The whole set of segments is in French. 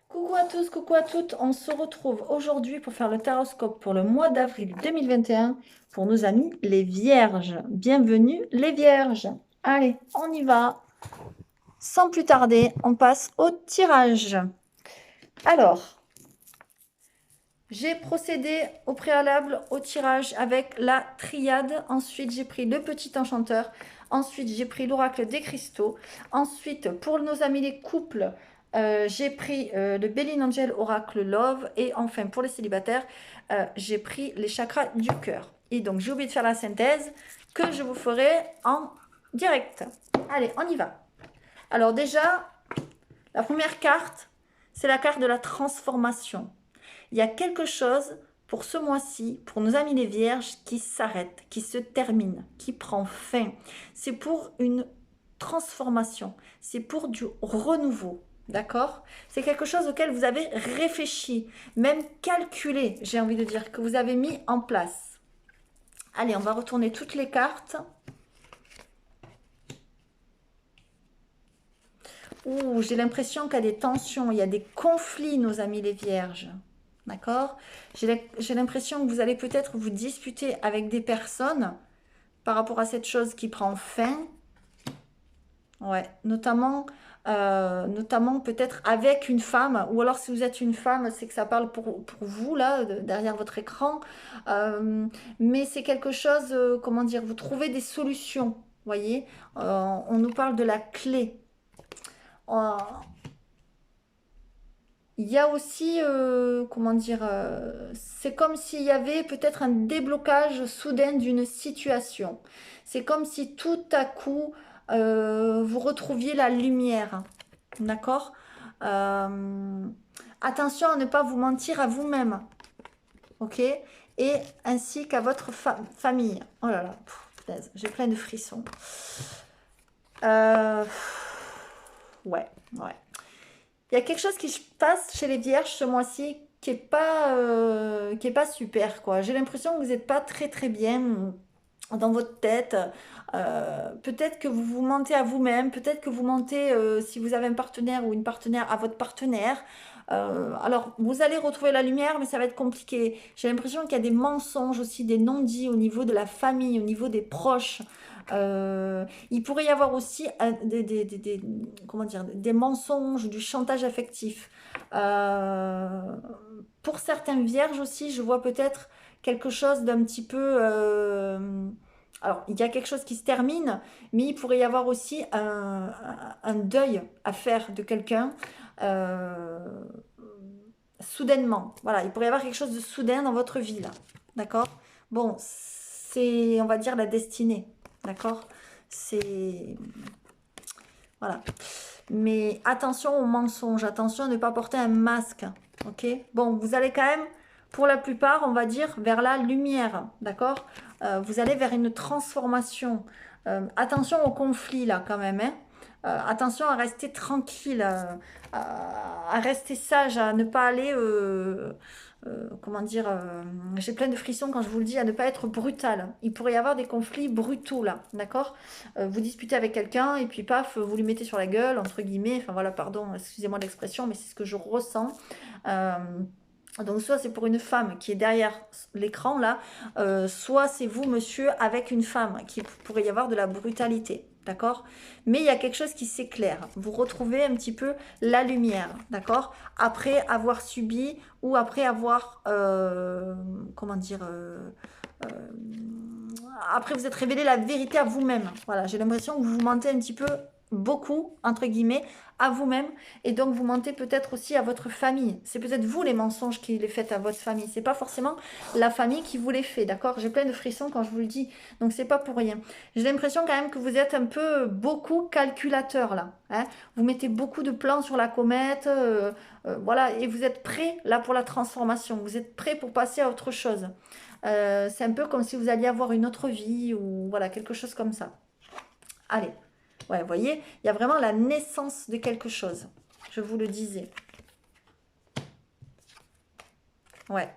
Coucou à tous, coucou à toutes. On se retrouve aujourd'hui pour faire le taroscope pour le mois d'avril 2021 pour nos amis les Vierges. Bienvenue les Vierges. Allez, on y va. Sans plus tarder, on passe au tirage. Alors, j'ai procédé au préalable au tirage avec la triade. Ensuite, j'ai pris le petit enchanteur. Ensuite, j'ai pris l'oracle des cristaux. Ensuite, pour nos amis les couples, j'ai pris le Béline Angel Oracle Love. Et enfin, pour les célibataires, j'ai pris les chakras du cœur. Et donc, j'ai oublié de faire la synthèse que je vous ferai en direct. Allez, on y va. Alors déjà, la première carte, c'est la carte de la transformation. Il y a quelque chose pour ce mois-ci, pour nos amis les vierges, qui s'arrête, qui se termine, qui prend fin. C'est pour une transformation, c'est pour du renouveau. D'accord? C'est quelque chose auquel vous avez réfléchi, même calculé, j'ai envie de dire, que vous avez mis en place. Allez, on va retourner toutes les cartes. Ouh, j'ai l'impression qu'il y a des tensions, il y a des conflits, nos amis les vierges. D'accord? J'ai l'impression que vous allez peut-être vous disputer avec des personnes par rapport à cette chose qui prend fin. Ouais, notamment peut-être avec une femme, ou alors si vous êtes une femme, c'est que ça parle pour vous, là, derrière votre écran. Euh, mais c'est quelque chose, comment dire, vous trouvez des solutions, voyez? On nous parle de la clé. Euh, Il y a aussi, comment dire, c'est comme s'il y avait peut-être un déblocage soudain d'une situation. C'est comme si tout à coup, vous retrouviez la lumière. D'accord? Euh, Attention à ne pas vous mentir à vous-même. OK? Et ainsi qu'à votre famille. Oh là là, punaise, j'ai plein de frissons. Euh, ouais, ouais. Il y a quelque chose qui se passe chez les vierges ce mois-ci qui est pas super, quoi. J'ai l'impression que vous n'êtes pas très très bien dans votre tête. Peut-être que vous vous mentez à vous-même, peut-être que vous mentez si vous avez un partenaire ou une partenaire à votre partenaire. Alors, vous allez retrouver la lumière, mais ça va être compliqué. J'ai l'impression qu'il y a des mensonges aussi, des non-dits au niveau de la famille, au niveau des proches. Il pourrait y avoir aussi comment dire, des mensonges, du chantage affectif. Euh, pour certaines vierges aussi, je vois peut-être quelque chose d'un petit peu... alors, il y a quelque chose qui se termine, mais il pourrait y avoir aussi un deuil à faire de quelqu'un soudainement. Voilà, il pourrait y avoir quelque chose de soudain dans votre vie, là. D'accord? Bon, c'est, on va dire, la destinée. D'accord? C'est... Voilà. Mais attention aux mensonges, attention à ne pas porter un masque. Ok? Bon, vous allez quand même, pour la plupart, on va dire, vers la lumière. D'accord? Vous allez vers une transformation. Attention au conflit, là, quand même. Hein? Attention à rester tranquille, à rester sage, à ne pas aller, comment dire, j'ai plein de frissons quand je vous le dis, à ne pas être brutal. Il pourrait y avoir des conflits brutaux là, d'accord? Vous disputez avec quelqu'un et puis paf, vous lui mettez sur la gueule, entre guillemets, enfin voilà, pardon, excusez-moi l'expression, mais c'est ce que je ressens. Euh, donc soit c'est pour une femme qui est derrière l'écran là, soit c'est vous monsieur avec une femme qui pourrait y avoir de la brutalité, d'accord? Mais il y a quelque chose qui s'éclaire. Vous retrouvez un petit peu la lumière, d'accord? Après avoir subi ou après avoir, comment dire, euh, après vous êtes révélé la vérité à vous-même. Voilà, j'ai l'impression que vous vous mentez un petit peu beaucoup, entre guillemets, à vous-même. Et donc, vous mentez peut-être aussi à votre famille. C'est peut-être vous les mensonges qui les faites à votre famille. C'est pas forcément la famille qui vous les fait, d'accord? J'ai plein de frissons quand je vous le dis. Donc, c'est pas pour rien. J'ai l'impression quand même que vous êtes un peu beaucoup calculateur, là. Hein, vous mettez beaucoup de plans sur la comète. Voilà. Et vous êtes prêt, là, pour la transformation. Vous êtes prêt pour passer à autre chose. C'est un peu comme si vous alliez avoir une autre vie ou voilà, quelque chose comme ça. Allez. Ouais, vous voyez, il y a vraiment la naissance de quelque chose. Je vous le disais. Ouais.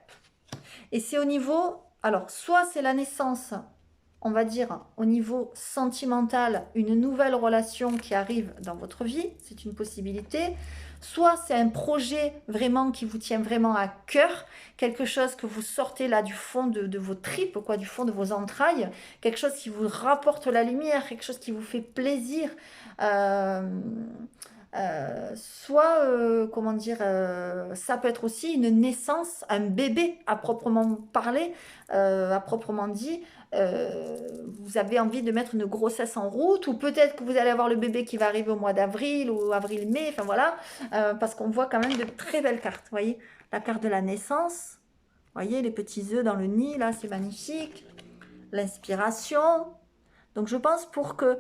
Et c'est au niveau... Alors, soit c'est la naissance, on va dire, au niveau sentimental, une nouvelle relation qui arrive dans votre vie. C'est une possibilité. Soit c'est un projet vraiment qui vous tient vraiment à cœur, quelque chose que vous sortez là du fond de vos tripes, quoi, du fond de vos entrailles, quelque chose qui vous rapporte la lumière, quelque chose qui vous fait plaisir. Euh, Soit, comment dire, ça peut être aussi une naissance, un bébé à proprement parler, à proprement dit. Vous avez envie de mettre une grossesse en route, ou peut-être que vous allez avoir le bébé qui va arriver au mois d'avril ou avril-mai, enfin voilà, parce qu'on voit quand même de très belles cartes. Vous voyez, la carte de la naissance, vous voyez les petits œufs dans le nid, là, c'est magnifique. L'inspiration. Donc je pense que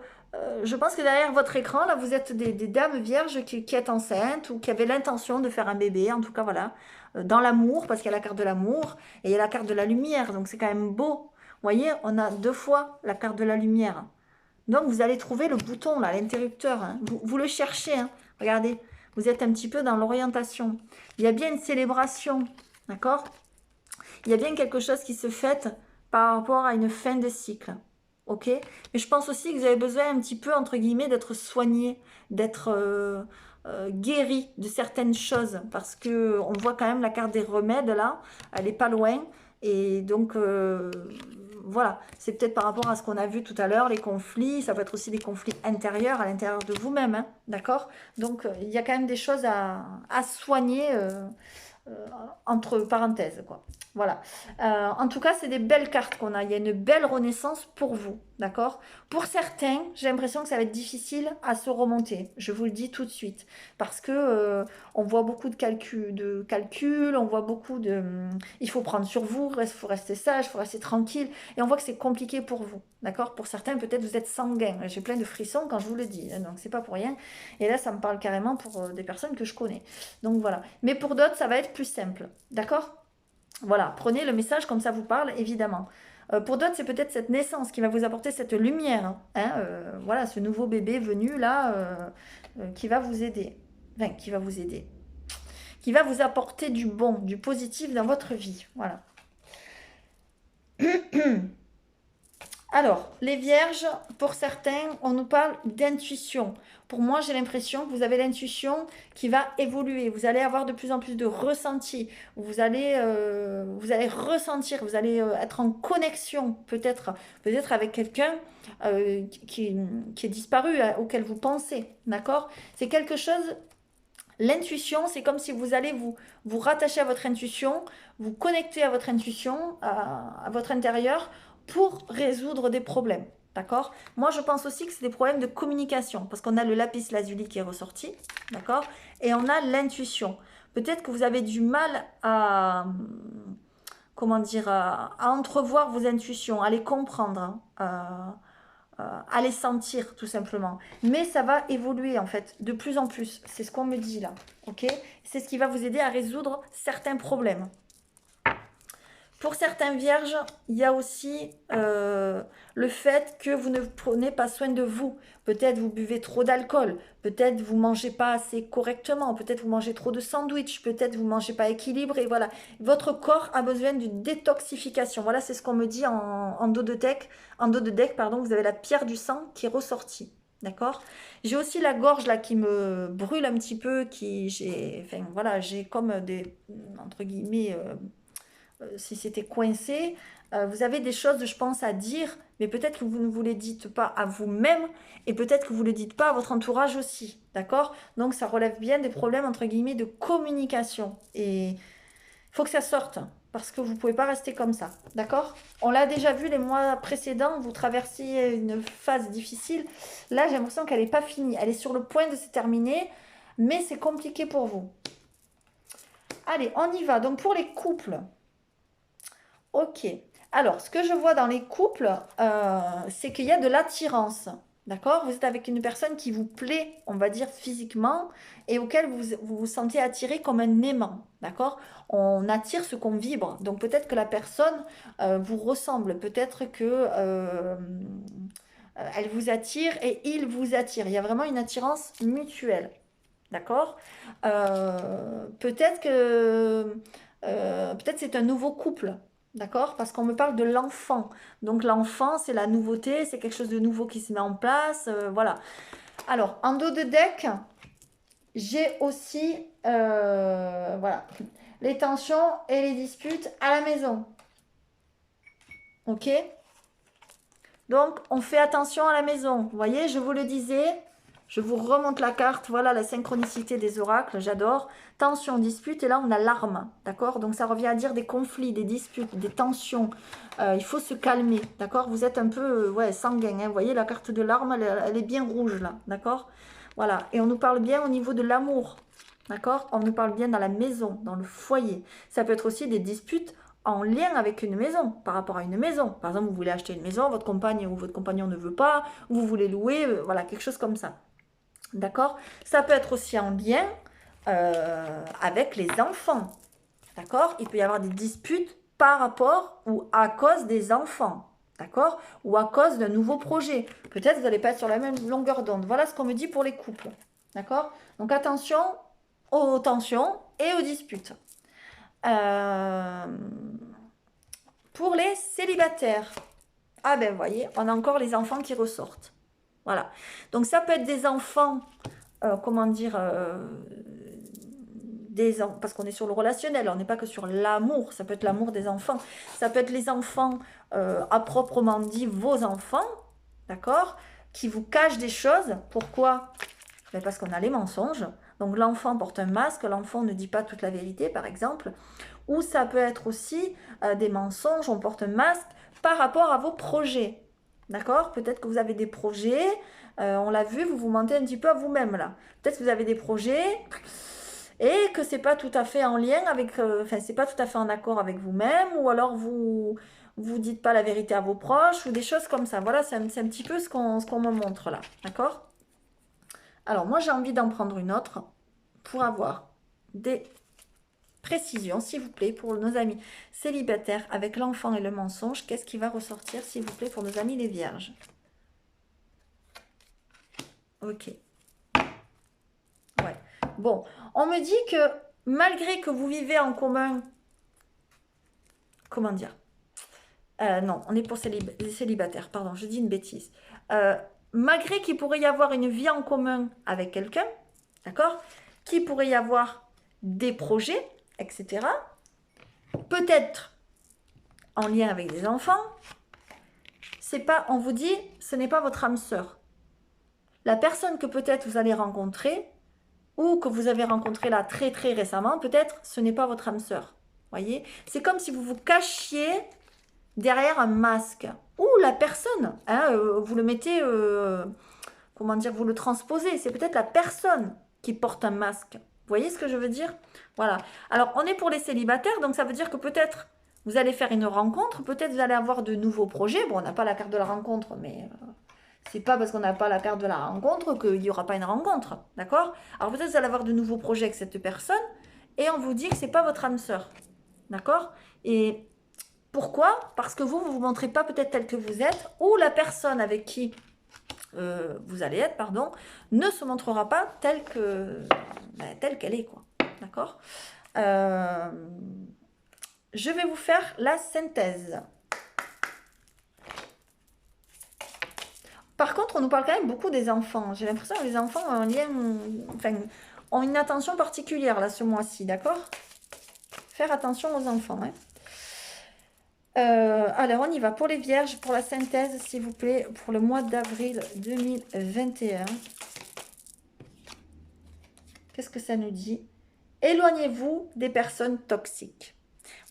derrière votre écran, là, vous êtes des dames vierges qui êtes enceintes ou qui avaient l'intention de faire un bébé, en tout cas, voilà. Dans l'amour, parce qu'il y a la carte de l'amour et il y a la carte de la lumière, donc c'est quand même beau. Vous voyez, on a 2 fois la carte de la lumière. Donc vous allez trouver le bouton, là, l'interrupteur, hein. Vous le cherchez, hein. Regardez, vous êtes un petit peu dans l'orientation. Il y a bien une célébration, d'accord? Il y a bien quelque chose qui se fête par rapport à une fin de cycle. Ok? Mais je pense aussi que vous avez besoin un petit peu, entre guillemets, d'être soigné, d'être guéri de certaines choses. Parce que on voit quand même la carte des remèdes là, elle n'est pas loin. Et donc, voilà, c'est peut-être par rapport à ce qu'on a vu tout à l'heure, les conflits, ça peut être aussi des conflits intérieurs à l'intérieur de vous-même, hein, d'accord? Donc, il y a quand même des choses à soigner. Entre parenthèses, quoi. Voilà. En tout cas, c'est des belles cartes qu'on a. Il y a une belle renaissance pour vous, d'accord? Pour certains, j'ai l'impression que ça va être difficile à se remonter. Je vous le dis tout de suite. Parce que on voit beaucoup de calculs, on voit beaucoup de... il faut prendre sur vous, il faut rester sage, il faut rester tranquille. Et on voit que c'est compliqué pour vous, d'accord? Pour certains, peut-être vous êtes sanguin. J'ai plein de frissons quand je vous le dis, hein, donc c'est pas pour rien. Et là, ça me parle carrément pour des personnes que je connais. Donc voilà. Mais pour d'autres, ça va être plus simple. D'accord? Voilà. Prenez le message comme ça vous parle, évidemment. Pour d'autres, c'est peut-être cette naissance qui va vous apporter cette lumière. Hein, voilà, ce nouveau bébé venu là, qui va vous aider. Enfin, qui va vous aider. Qui va vous apporter du bon, du positif dans votre vie. Voilà. Alors, les vierges, pour certains, on nous parle d'intuition. Pour moi, j'ai l'impression que vous avez l'intuition qui va évoluer. Vous allez avoir de plus en plus de ressentis. Vous allez ressentir, vous allez être en connexion, peut-être avec quelqu'un qui est disparu, auquel vous pensez. D'accord? C'est quelque chose. L'intuition, c'est comme si vous allez vous rattacher à votre intuition, vous connecter à votre intuition, à votre intérieur, pour résoudre des problèmes. D'accord? Moi, je pense aussi que c'est des problèmes de communication, parce qu'on a le lapis lazuli qui est ressorti, d'accord? Et on a l'intuition. Peut-être que vous avez du mal à, comment dire, à entrevoir vos intuitions, à les comprendre, hein, à les sentir tout simplement. Mais ça va évoluer en fait de plus en plus. C'est ce qu'on me dit là. Ok? C'est ce qui va vous aider à résoudre certains problèmes. Pour certains vierges, il y a aussi le fait que vous ne prenez pas soin de vous. Peut-être vous buvez trop d'alcool, peut-être vous mangez pas assez correctement, peut-être vous mangez trop de sandwich, peut-être vous mangez pas équilibré. Voilà, votre corps a besoin d'une détoxification. Voilà, c'est ce qu'on me dit en dos de deck. En dos de deck, pardon, vous avez la pierre du sang qui est ressortie. D'accord? J'ai aussi la gorge là qui me brûle un petit peu, enfin voilà, j'ai comme des, entre guillemets, si c'était coincé. Vous avez des choses, je pense, à dire, mais peut-être que vous ne vous les dites pas à vous-même et peut-être que vous ne le dites pas à votre entourage aussi. D'accord? Donc ça relève bien des problèmes, entre guillemets, de communication. Et il faut que ça sorte parce que vous ne pouvez pas rester comme ça. D'accord? On l'a déjà vu les mois précédents, vous traversiez une phase difficile. Là, j'ai l'impression qu'elle n'est pas finie. Elle est sur le point de se terminer, mais c'est compliqué pour vous. Allez, on y va. Donc pour les couples. Ok. Alors, ce que je vois dans les couples, c'est qu'il y a de l'attirance. D'accord? Vous êtes avec une personne qui vous plaît, on va dire physiquement, et auquel vous sentez attiré comme un aimant. D'accord? On attire ce qu'on vibre. Donc peut-être que la personne vous ressemble. Peut-être que elle vous attire et il vous attire. Il y a vraiment une attirance mutuelle. D'accord? Peut-être que peut-être c'est un nouveau couple. D'accord? Parce qu'on me parle de l'enfant. Donc l'enfant, c'est la nouveauté, c'est quelque chose de nouveau qui se met en place. Voilà. Alors, en dos de deck, J'ai aussi, voilà, les tensions et les disputes à la maison. Ok? Donc, on fait attention à la maison. Vous voyez, je vous le disais, je vous remonte la carte. Voilà la synchronicité des oracles, j'adore. Tension, dispute, et là, on a l'arme. D'accord? Donc, ça revient à dire des conflits, des disputes, des tensions. Il faut se calmer. D'accord? Vous êtes un peu ouais, sanguin. Hein. Vous voyez, la carte de l'arme, elle est bien rouge, là. D'accord? Voilà. Et on nous parle bien au niveau de l'amour. D'accord? On nous parle bien dans la maison, dans le foyer. Ça peut être aussi des disputes en lien avec une maison, par rapport à une maison. Par exemple, vous voulez acheter une maison, votre compagne ou votre compagnon ne veut pas, ou vous voulez louer, voilà, quelque chose comme ça. D'accord? Ça peut être aussi en lien avec les enfants. D'accord? Il peut y avoir des disputes par rapport ou à cause des enfants. D'accord? Ou à cause d'un nouveau projet. Peut-être vous n'allez pas être sur la même longueur d'onde. Voilà ce qu'on me dit pour les couples. D'accord? Donc attention aux tensions et aux disputes. Pour les célibataires, ah ben vous voyez, on a encore les enfants qui ressortent. Voilà. Donc ça peut être des enfants, comment dire, parce qu'on est sur le relationnel, on n'est pas que sur l'amour, ça peut être l'amour des enfants. Ça peut être les enfants, à proprement dit, vos enfants, d'accord, qui vous cachent des choses. Pourquoi? Ben parce qu'on a les mensonges. Donc l'enfant porte un masque, l'enfant ne dit pas toute la vérité, par exemple. Ou ça peut être aussi des mensonges, on porte un masque par rapport à vos projets. D'accord? Peut-être que vous avez des projets, on l'a vu, vous vous mentez un petit peu à vous-même là. Peut-être que vous avez des projets et que c'est pas tout à fait en lien avec, enfin c'est pas tout à fait en accord avec vous-même, ou alors vous dites pas la vérité à vos proches, ou des choses comme ça. Voilà, c'est un petit peu ce qu'on me montre là. D'accord? Alors moi j'ai envie d'en prendre une autre pour avoir des précisions, s'il vous plaît, pour nos amis célibataires avec l'enfant et le mensonge. Qu'est-ce qui va ressortir, s'il vous plaît, pour nos amis les vierges? Ok. Ouais. Bon, on me dit que malgré que vous vivez en commun, comment dire? Non, on est pour les célibataires, pardon, je dis une bêtise. Malgré qu'il pourrait y avoir une vie en commun avec quelqu'un, d'accord? Qu'il pourrait y avoir des projets, etc. Peut-être en lien avec des enfants, c'est pas, on vous dit, ce n'est pas votre âme sœur. La personne que peut-être vous allez rencontrer, ou que vous avez rencontré là très très récemment, peut-être ce n'est pas votre âme sœur. Voyez, c'est comme si vous vous cachiez derrière un masque. Ou la personne, hein, vous le mettez, comment dire, vous le transposez. C'est peut-être la personne qui porte un masque. Vous voyez ce que je veux dire? Voilà. Alors, on est pour les célibataires, donc ça veut dire que peut-être vous allez faire une rencontre, peut-être vous allez avoir de nouveaux projets. Bon, on n'a pas la carte de la rencontre, mais c'est pas parce qu'on n'a pas la carte de la rencontre qu'il n'y aura pas une rencontre. D'accord? Alors, peut-être vous allez avoir de nouveaux projets avec cette personne, et on vous dit que c'est pas votre âme sœur. D'accord? Et pourquoi? Parce que vous ne vous montrez pas peut-être tel que vous êtes, ou la personne avec qui vous allez être, pardon, ne se montrera pas telle qu'elle est, quoi. D'accord? Je vais vous faire la synthèse. Par contre, on nous parle quand même beaucoup des enfants. J'ai l'impression que les enfants ont un lien, enfin, ont une attention particulière là ce mois-ci, d'accord? Faire attention aux enfants, hein. Alors, on y va pour les vierges, pour la synthèse, s'il vous plaît, pour le mois d'avril 2021. Qu'est-ce que ça nous dit? Éloignez-vous des personnes toxiques.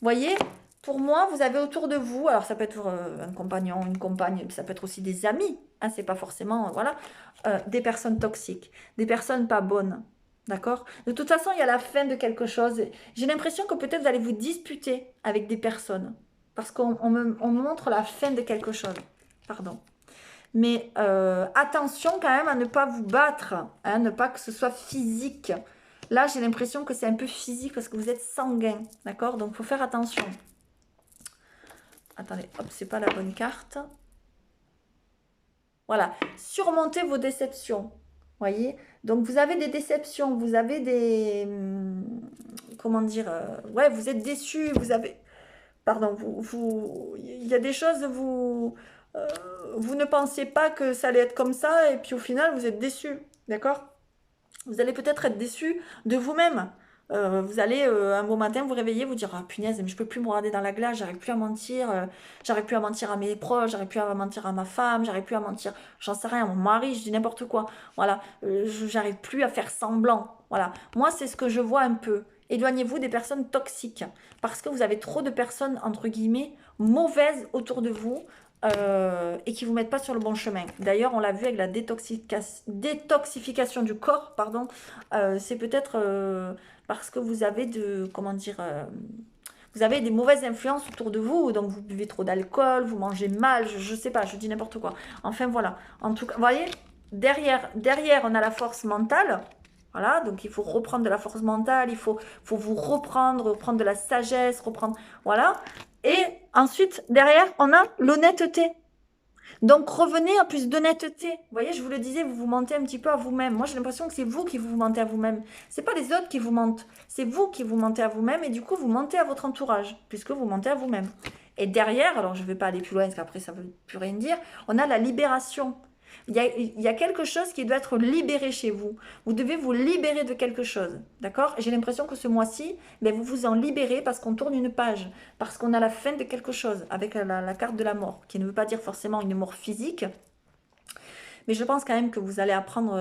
Voyez, pour moi, vous avez autour de vous, alors ça peut être un compagnon, une compagne, ça peut être aussi des amis, hein, c'est pas forcément, voilà, des personnes toxiques, des personnes pas bonnes. D'accord? De toute façon, il y a la fin de quelque chose. J'ai l'impression que peut-être vous allez vous disputer avec des personnes. Parce qu'on me montre la fin de quelque chose. Pardon. Mais attention quand même à ne pas vous battre. Hein, ne pas que ce soit physique. Là, j'ai l'impression que c'est un peu physique parce que vous êtes sanguin. D'accord? Donc, il faut faire attention. Attendez, hop, c'est pas la bonne carte. Voilà. Surmontez vos déceptions. Voyez? Donc, vous avez des déceptions. Vous avez des... comment dire? Ouais, vous êtes déçus. Vous avez... Pardon, il y a des choses, vous ne pensez pas que ça allait être comme ça, et puis au final, vous êtes déçu, d'accord? Vous allez peut-être être déçu de vous-même. Vous allez un beau matin vous réveiller, vous dire ah punaise, mais je peux plus me regarder dans la glace, j'arrive plus à mentir, j'arrive plus à mentir à mes proches, j'arrive plus à mentir à ma femme, j'arrive plus à mentir, j'en sais rien, à mon mari, je dis n'importe quoi. Voilà, j'arrive plus à faire semblant. Voilà, moi c'est ce que je vois un peu. Éloignez-vous des personnes toxiques parce que vous avez trop de personnes entre guillemets mauvaises autour de vous et qui vous mettent pas sur le bon chemin. D'ailleurs, on l'a vu avec la détoxification du corps, pardon. C'est peut-être parce que vous avez comment dire, vous avez des mauvaises influences autour de vous, donc vous buvez trop d'alcool, vous mangez mal, je sais pas, je dis n'importe quoi. Enfin voilà. En tout cas, vous voyez, derrière, on a la force mentale. Voilà, donc il faut reprendre de la force mentale, faut vous reprendre de la sagesse, reprendre, voilà. Et ensuite, derrière, on a l'honnêteté. Donc revenez à plus d'honnêteté. Vous voyez, je vous le disais, vous vous mentez un petit peu à vous-même. Moi, j'ai l'impression que c'est vous qui vous mentez à vous-même. C'est pas les autres qui vous mentent. C'est vous qui vous mentez à vous-même et du coup, vous mentez à votre entourage puisque vous mentez à vous-même. Et derrière, alors je ne vais pas aller plus loin parce qu'après ça ne veut plus rien dire, on a la libération. Il y a quelque chose qui doit être libéré chez vous. Vous devez vous libérer de quelque chose. D'accord? J'ai l'impression que ce mois-ci, ben, vous vous en libérez parce qu'on tourne une page. Parce qu'on a la fin de quelque chose avec la carte de la mort. Qui ne veut pas dire forcément une mort physique. Mais je pense quand même que vous allez apprendre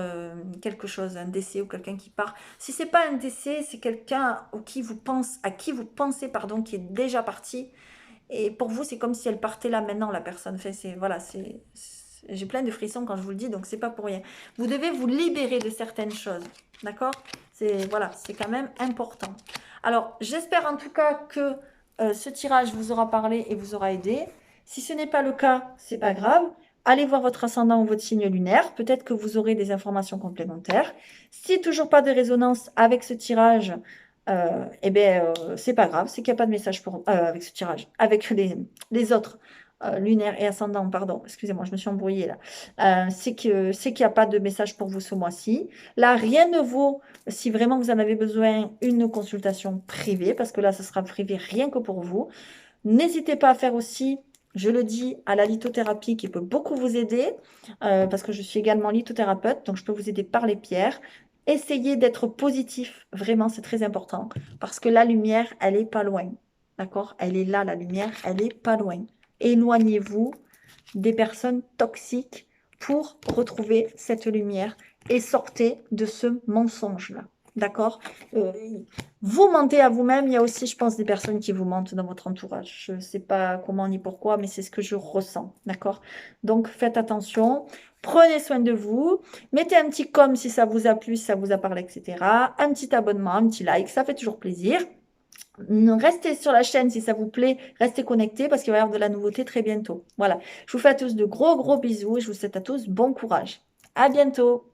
quelque chose, un décès ou quelqu'un qui part. Si c'est pas un décès, c'est quelqu'un à qui vous pensez, pardon, qui est déjà parti. Et pour vous, c'est comme si elle partait là maintenant, la personne. Enfin, voilà, j'ai plein de frissons quand je vous le dis, donc c'est pas pour rien. Vous devez vous libérer de certaines choses, d'accord? Voilà, c'est quand même important. Alors, j'espère en tout cas que ce tirage vous aura parlé et vous aura aidé. Si ce n'est pas le cas, c'est pas grave. Allez voir votre ascendant ou votre signe lunaire. Peut-être que vous aurez des informations complémentaires. Si toujours pas de résonance avec ce tirage, eh bien, c'est pas grave, c'est qu'il n'y a pas de message avec ce tirage, avec les autres lunaires et ascendants, pardon, excusez-moi, je me suis embrouillée là. C'est qu'il n'y a pas de message pour vous ce mois-ci. Là, rien ne vaut, si vraiment vous en avez besoin, une consultation privée, parce que là, ce sera privé rien que pour vous. N'hésitez pas à faire aussi, je le dis, à la lithothérapie qui peut beaucoup vous aider, parce que je suis également lithothérapeute, donc je peux vous aider par les pierres. Essayez d'être positif, vraiment, c'est très important, parce que la lumière, elle est pas loin, d'accord? Elle est là, la lumière, elle est pas loin. Éloignez-vous des personnes toxiques pour retrouver cette lumière et sortez de ce mensonge-là. D'accord? Vous mentez à vous-même. Il y a aussi, je pense, des personnes qui vous mentent dans votre entourage. Je ne sais pas comment ni pourquoi, mais c'est ce que je ressens. D'accord? Donc, faites attention. Prenez soin de vous. Mettez un petit comme si ça vous a plu, si ça vous a parlé, etc. Un petit abonnement, un petit like. Ça fait toujours plaisir. Restez sur la chaîne si ça vous plaît. Restez connectés parce qu'il va y avoir de la nouveauté très bientôt. Voilà. Je vous fais à tous de gros bisous et je vous souhaite à tous bon courage. À bientôt.